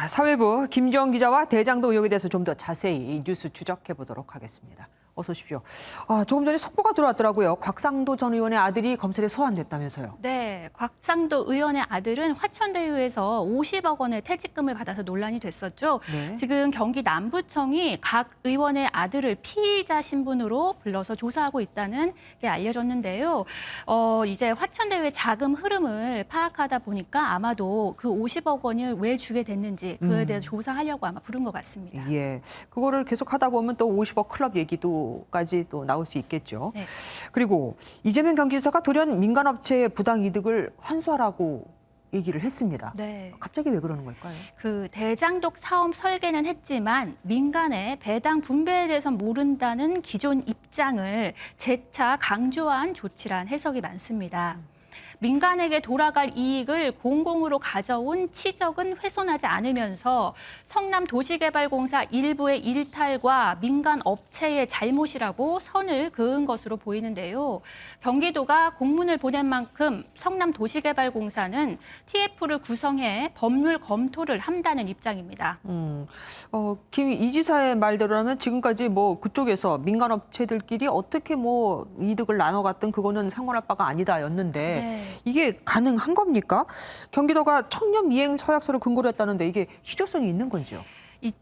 사회부 김지영 기자와 대장동 의혹에 대해서 좀 더 자세히 뉴스 추적해 보도록 하겠습니다. 어서 오십시오. 조금 전에 속보가 들어왔더라고요. 곽상도 전 의원의 아들이 검찰에 소환됐다면서요. 네, 곽상도 의원의 아들은 화천대유에서 50억 원의 퇴직금을 받아서 논란이 됐었죠. 네. 지금 경기 남부청이 각 의원의 아들을 피의자 신분으로 불러서 조사하고 있다는 게 알려졌는데요. 이제 화천대유의 자금 흐름을 파악하다 보니까 아마도 그 50억 원을 왜 주게 됐는지 그에 대해서 조사하려고 아마 부른 것 같습니다. 예, 그거를 계속 하다 보면 또 50억 클럽 얘기도까지 또 나올 수 있겠죠. 네. 그리고 이재명 경기지사가 돌연 민간업체의 부당 이득을 환수하라고 얘기를 했습니다. 네. 갑자기 왜 그러는 걸까요? 그 대장동 사업 설계는 했지만 민간의 배당 분배에 대해선 모른다는 기존 입장을 재차 강조한 조치란 해석이 많습니다. 민간에게 돌아갈 이익을 공공으로 가져온 치적은 훼손하지 않으면서 성남도시개발공사 일부의 일탈과 민간 업체의 잘못이라고 선을 그은 것으로 보이는데요. 경기도가 공문을 보낸 만큼 성남도시개발공사는 TF를 구성해 법률 검토를 한다는 입장입니다. 김 이 지사의 말대로라면 지금까지 뭐 그쪽에서 민간 업체들끼리 어떻게 뭐 이득을 나눠갔든 그거는 상관할 바가 아니다였는데 네. 이게 가능한 겁니까? 경기도가 청렴 이행 서약서를 근거로 했다는데 이게 실효성이 있는 건지요?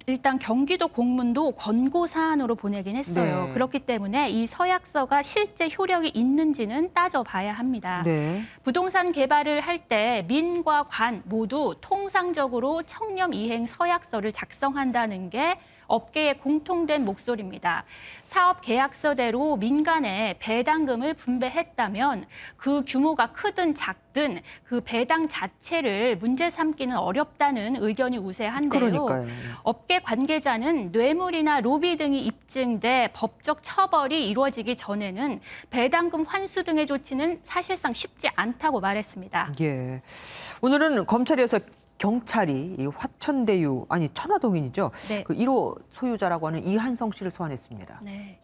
일단 경기도 공문도 권고 사안으로 보내긴 했어요. 네. 그렇기 때문에 이 서약서가 실제 효력이 있는지는 따져봐야 합니다. 네. 부동산 개발을 할 때 민과 관 모두 통상적으로 청렴 이행 서약서를 작성한다는 게 업계의 공통된 목소리입니다. 사업 계약서대로 민간에 배당금을 분배했다면 그 규모가 크든 작든 그 배당 자체를 문제 삼기는 어렵다는 의견이 우세한데요. 그러니까요. 업계 관계자는 뇌물이나 로비 등이 입증돼 법적 처벌이 이루어지기 전에는 배당금 환수 등의 조치는 사실상 쉽지 않다고 말했습니다. 예. 오늘은 검찰에서 경찰이 이 화천대유 아니 천화동인이죠. 네. 그 1호 소유자라고 하는 이한성 씨를 소환했습니다. 네.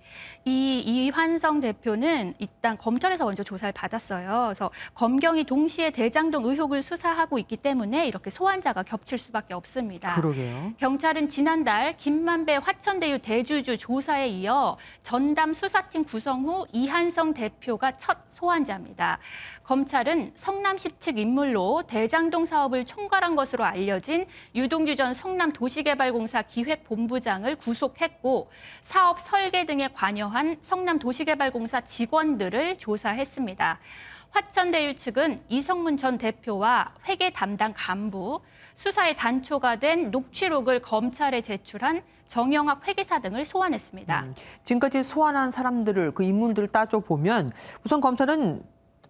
이환성 대표는 일단 검찰에서 먼저 조사를 받았어요. 그래서 검경이 동시에 대장동 의혹을 수사하고 있기 때문에 이렇게 소환자가 겹칠 수밖에 없습니다. 그러게요. 경찰은 지난달 김만배 화천대유 대주주 조사에 이어 전담 수사팀 구성 후 이한성 대표가 첫 소환자입니다. 검찰은 성남시 측 인물로 대장동 사업을 총괄한 것으로 알려진 유동규 전 성남도시개발공사 기획본부장을 구속했고 사업 설계 등에 관여한 성남도시개발공사 직원들을 조사했습니다. 화천대유 측은 이성문 전 대표와 회계 담당 간부, 수사의 단초가 된 녹취록을 검찰에 제출한 정영학 회계사 등을 소환했습니다. 지금까지 소환한 사람들을 그 인물들을 따져보면 우선 검찰은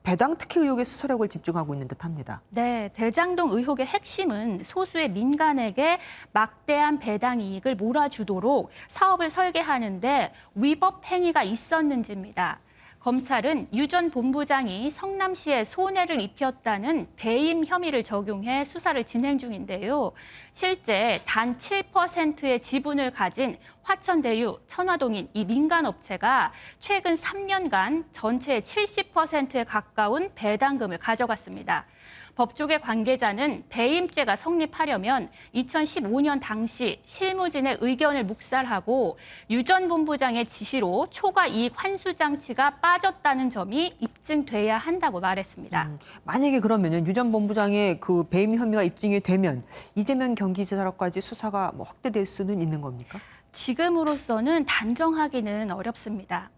배당 특혜 의혹에 수사력을 집중하고 있는 듯합니다. 네, 대장동 의혹의 핵심은 소수의 민간에게 막대한 배당 이익을 몰아주도록 사업을 설계하는데 위법 행위가 있었는지입니다. 검찰은 유 전 본부장이 성남시에 손해를 입혔다는 배임 혐의를 적용해 수사를 진행 중인데요. 실제 단 7%의 지분을 가진 화천대유, 천화동인 이 민간업체가 최근 3년간 전체의 70%에 가까운 배당금을 가져갔습니다. 법조계 관계자는 배임죄가 성립하려면 2015년 당시 실무진의 의견을 묵살하고 유 전 본부장의 지시로 초과 이익 환수 장치가 빠졌다는 점이 입증돼야 한다고 말했습니다. 만약에 그러면은 유 전 본부장의 그 배임 혐의가 입증이 되면 이재명 경기지사로까지 수사가 뭐 확대될 수는 있는 겁니까? 지금으로서는 단정하기는 어렵습니다.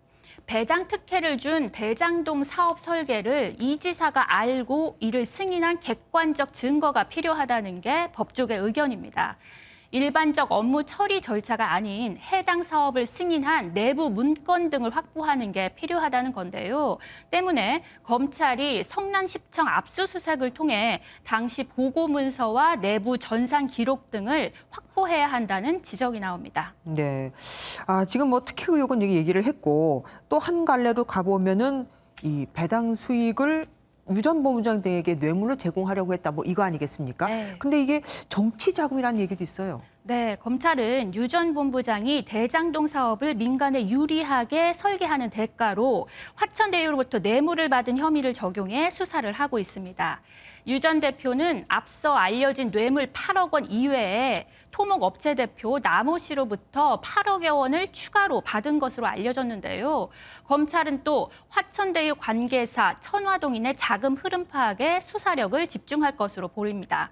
배당 특혜를 준 대장동 사업 설계를 이 지사가 알고 이를 승인한 객관적 증거가 필요하다는 게 법조계 의견입니다. 일반적 업무 처리 절차가 아닌 해당 사업을 승인한 내부 문건 등을 확보하는 게 필요하다는 건데요. 때문에 검찰이 성남시청 압수수색을 통해 당시 보고문서와 내부 전산 기록 등을 확보해야 한다는 지적이 나옵니다. 네. 지금 뭐 특혜 의혹은 얘기를 했고 또 한 갈래로 가보면은 이 배당 수익을 유 전 본부장 등에게 뇌물로 제공하려고 했다. 뭐 이거 아니겠습니까? 네. 근데 이게 정치 자금이라는 얘기도 있어요. 네, 검찰은 유 전 본부장이 대장동 사업을 민간에 유리하게 설계하는 대가로 화천대유로부터 뇌물을 받은 혐의를 적용해 수사를 하고 있습니다. 유 전 대표는 앞서 알려진 뇌물 8억 원 이외에 토목업체 대표 남호 씨로부터 8억여 원을 추가로 받은 것으로 알려졌는데요. 검찰은 또 화천대유 관계사 천화동인의 자금 흐름 파악에 수사력을 집중할 것으로 보입니다.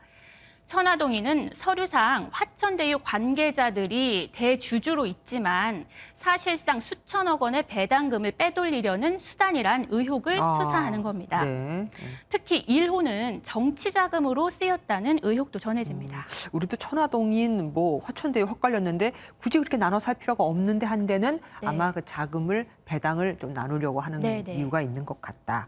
천화동인은 서류상 화천대유 관계자들이 대주주로 있지만 사실상 수천억 원의 배당금을 빼돌리려는 수단이란 의혹을 수사하는 겁니다. 네. 특히 1호는 정치 자금으로 쓰였다는 의혹도 전해집니다. 우리도 천화동인 뭐 화천대유 헛갈렸는데 굳이 그렇게 나눠서 할 필요가 없는데 한 데는 네. 아마 그 자금을 배당을 좀 나누려고 하는 네, 네. 이유가 있는 것 같다.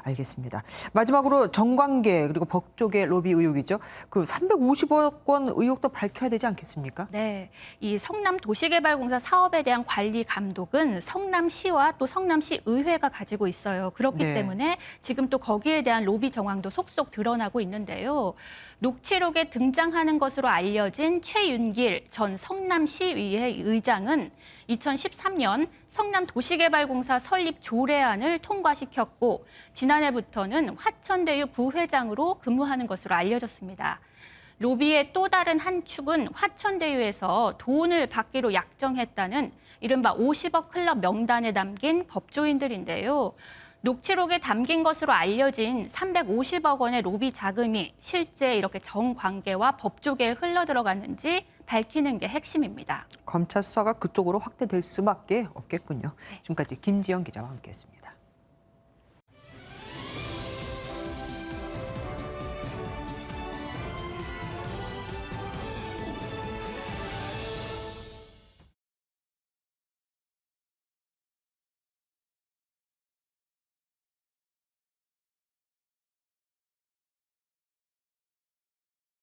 알겠습니다. 마지막으로 정관계 그리고 법조계 로비 의혹이죠. 그 350억 원 의혹도 밝혀야 되지 않겠습니까? 네, 이 성남도시개발공사 사업에 대한 관리 감독은 성남시와 또 성남시 의회가 가지고 있어요. 그렇기 네. 때문에 지금 또 거기에 대한 로비 정황도 속속 드러나고 있는데요. 녹취록에 등장하는 것으로 알려진 최윤길 전 성남시의회 의장은 2013년 성남도시개발공사 설립 조례안을 통과시켰고 지난해부터는 화천대유 부회장으로 근무하는 것으로 알려졌습니다. 로비의 또 다른 한 축은 화천대유에서 돈을 받기로 약정했다는 이른바 50억 클럽 명단에 담긴 법조인들인데요. 녹취록에 담긴 것으로 알려진 350억 원의 로비 자금이 실제 이렇게 정관계와 법조계에 흘러들어갔는지 밝히는 게 핵심입니다. 검찰 수사가 그쪽으로 확대될 수밖에 없겠군요. 지금까지 김지영 기자와 함께했습니다.